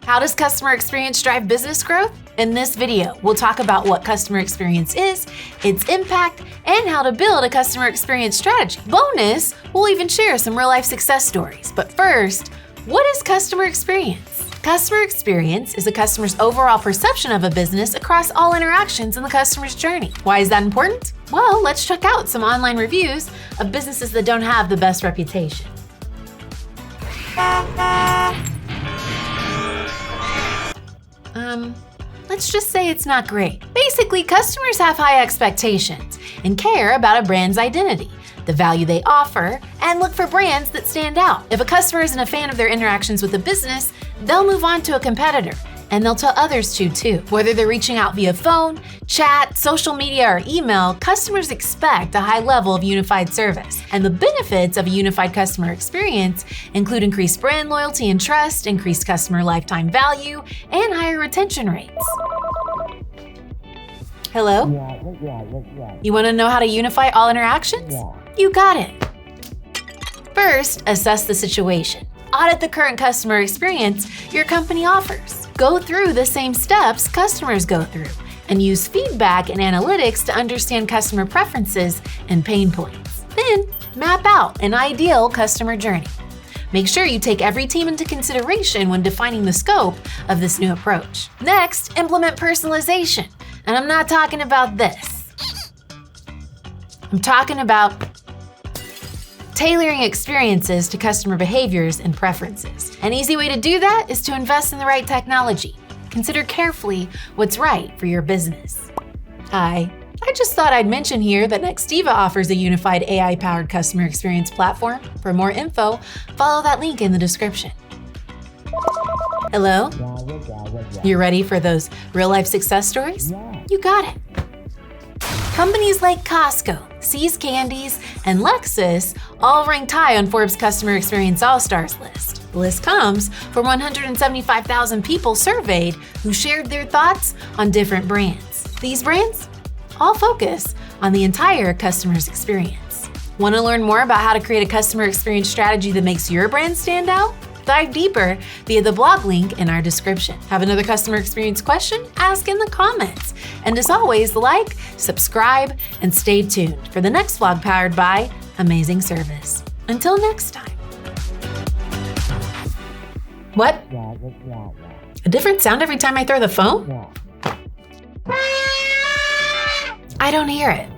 How does customer experience drive business growth? In this video, we'll talk about what customer experience is, its impact, and how to build a customer experience strategy. Bonus, we'll even share some real-life success stories. But first, what is customer experience? Customer experience is a customer's overall perception of a business across all interactions in the customer's journey. Why is that important? Well, let's check out some online reviews of businesses that don't have the best reputation. Let's just say it's not great. Basically, customers have high expectations and care about a brand's identity, the value they offer, and look for brands that stand out. If a customer isn't a fan of their interactions with a business, they'll move on to a competitor, and they'll tell others to too. Whether they're reaching out via phone, chat, social media, or email, customers expect a high level of unified service. And the benefits of a unified customer experience include increased brand loyalty and trust, increased customer lifetime value, and higher retention rates. Hello? You want to know how to unify all interactions? You got it. First, assess the situation. Audit the current customer experience your company offers. Go through the same steps customers go through, and use feedback and analytics to understand customer preferences and pain points. Then, map out an ideal customer journey. Make sure you take every team into consideration when defining the scope of this new approach. Next, implement personalization. And I'm not talking about this. I'm talking about tailoring experiences to customer behaviors and preferences. An easy way to do that is to invest in the right technology. Consider carefully what's right for your business. Hi, I just thought I'd mention here that Nextiva offers a unified AI-powered customer experience platform. For more info, follow that link in the description. Hello? You ready for those real-life success stories? You got it. Companies like Costco, See's Candies, and Lexus all ranked high on Forbes' Customer Experience All-Stars list. The list comes from 175,000 people surveyed who shared their thoughts on different brands. These brands all focus on the entire customer's experience. Want to learn more about how to create a customer experience strategy that makes your brand stand out? Dive deeper via the blog link in our description. Have another customer experience question? Ask in the comments. And as always, like, subscribe, and stay tuned for the next vlog powered by Amazing Service. Until next time. What? A different sound every time I throw the phone? I don't hear it.